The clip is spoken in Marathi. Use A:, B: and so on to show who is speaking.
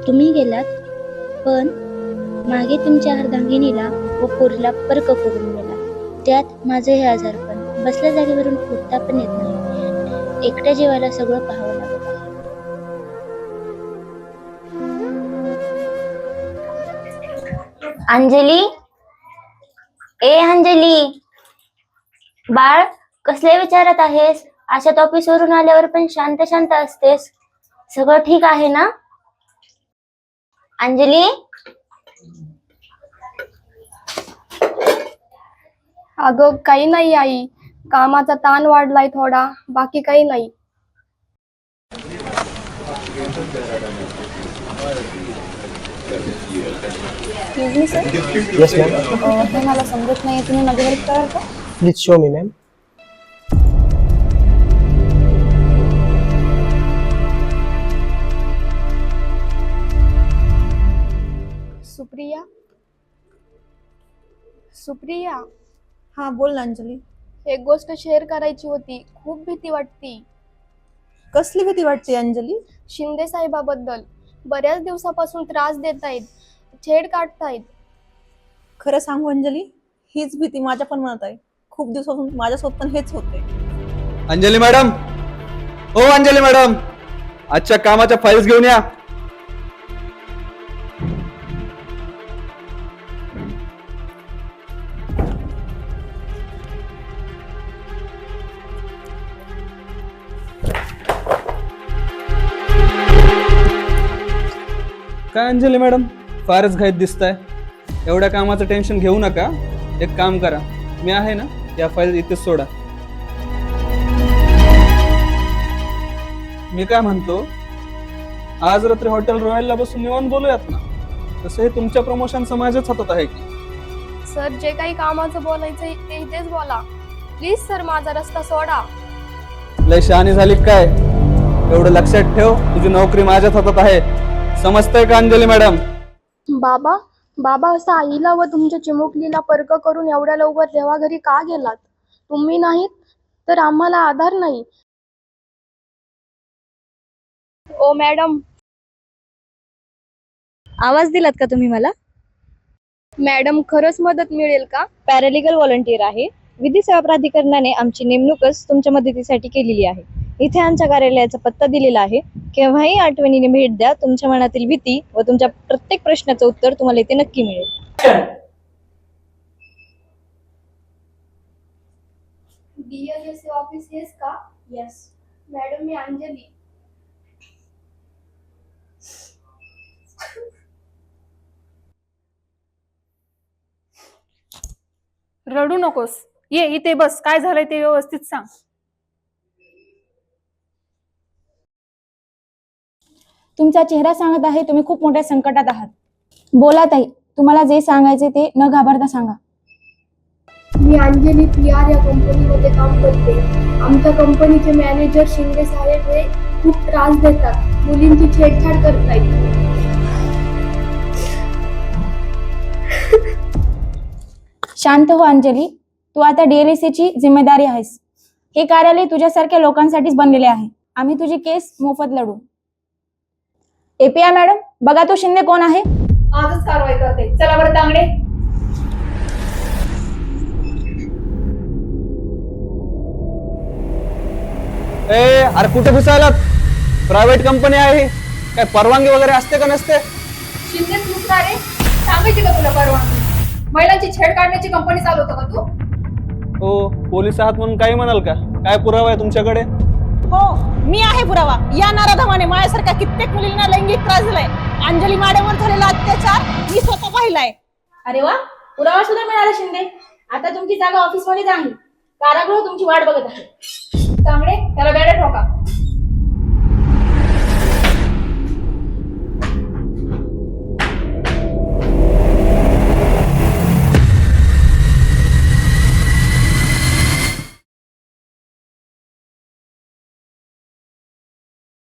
A: तुम्ही गेलात, पण मागे तुमच्या अर्धांगिनीला व पोरीला पर्क करून गेला. त्यात माझे हे आजारपण, बसल्या जागेवरून उठता पण येत नाही. एकट्या जीवाला सगळं पाहावं लागत आहे.
B: अंजली, ए अंजली, बाळ कसले विचारत आहेस? अशात ऑफिस वरून आल्यावर पण शांत शांत असतेस. सगळं ठीक आहे ना? अंजली,
C: अगं काही नाही आई, कामाचा ताण वाढलाय थोडा, बाकी काही नाही. Sir,
D: yes ma'am.
C: हे मला समजत नाही, तुम्ही माझी हेल्प कराल का?
D: Please show me ma'am.
C: Supriya, Supriya,
E: हा बोल ना अंजली.
C: एक गोष्ट शेअर करायची होती. खूप भीती वाटती.
E: कसली भीती वाटते अंजली?
C: शिंदे साहेबाबद्दल बऱ्याच दिवसापासून त्रास देत आहेत, छेड काढतायत.
E: खरं सांगू अंजली, हीच भीती माझ्या पण मनात आहे. खूप दिवसापासून माझ्यासोबत पण हेच होते.
F: अंजली मॅडम, हो अंजली मॅडम, आजच्या कामाच्या फाईल्स घेऊन या. काय अंजली मॅडम, फारच घाईत दिसताय. एवढ्या कामाचं टेन्शन घेऊ नका. एक काम करा, मी आहे ना, या फाईल इथेच सोडा. मी काय म्हणतो, आज रात्री हॉटेल रॉयलला बसून निवांत बोलूयात ना. तसं हे तुमच्या प्रमोशनचं माझ्याच हातात आहे की.
C: सर, जे काही कामाचं बोलायचंय ते इथेच बोला. प्लीज सर, माझा रस्ता सोडा.
F: लय शहाणी झाली काय? एवढं लक्षात ठेव, तुझी नोकरी माझ्याच हातात आहे. समजतंय का अंजली मॅडम?
C: बाबा, बाबा असं आईला व तुमच्या चिमुकलीला पर्क करून एवढ्या लवकर देवाघरी का गेलात? तुम्ही नाहीत तर आम्हाला आधार नाही. ओ मॅडम.
G: आवाज दिलात का तुम्ही मला?
C: मॅडम, खरंच मदत मिळेल का?
G: पॅरालिगल व्हॉलंटियर आहे. विधी सेवा प्राधिकरणाने आमची नेमणूकच तुमच्या मदतीसाठी केलेली आहे. इथे आमच्या कार्यालयाचा पत्ता दिलेला आहे. केव्हाही आठवणीने भेट द्या. तुमच्या मनातील भीती व तुमच्या प्रत्येक प्रश्नाचं उत्तर तुम्हाला इथे नक्की मिळेल.
C: DLSA ऑफिस हेच का? यस मॅडम, मी अंजली.
H: रडू नकोस, ये इथे बस. काय झालंय ते व्यवस्थित सांग.
G: तुमचा चेहरा सांगत आहे तुम्ही खूप मोठ्या संकटात आहात. बोला ताई, तुम्हाला जे सांगायचे ते न घाबरता सांगा.
C: मी अंजली PR या कंपनीमध्ये काम करते. आमच्या कंपनीचे मॅनेजर शिंदे साहेब हे खूप त्रास देतात, मुलींची छेडछाड करतायत.
G: शांत हो अंजली, तू आता DLSA ची जिम्मेदारी आहेस. हे कार्यालय तुझ्यासारख्या लोकांसाठीच बनलेले आहे. आम्ही तुझी केस मोफत लढू. API मॅडम, बघा तो शिंदे कोण आहे.
H: आजच कारवाई करते. चला बरं तांगडे.
F: अरे कुठे घुसायलात? प्रायव्हेट कंपनी आहे, काय परवानगी वगैरे असते का नसते?
H: शिंदेच नुसणार रे, सांगायची का तुला परवानगी? महिलांची छेड काढण्याची कंपनी चालवतो का तू?
F: हो, पोलीस आहात म्हणून काही म्हणाल का? काय पुरावा आहे तुमच्याकडे?
E: हो, मी आहे पुरावा. या नाराधमाने माझ्यासारख्या कित्येक मुलींना लैंगिक त्रास दिलाय. अंजली मॅडमवर झालेला अत्याचार मी स्वतः पाहिलाय.
G: अरे वा, पुरावा सुद्धा मिळाला शिंदे. आता तुमची जागा ऑफिस मध्येच आहे. कारागृह तुमची वाट बघत आहे.
H: तांगडे, त्याला बेड्या ठोका.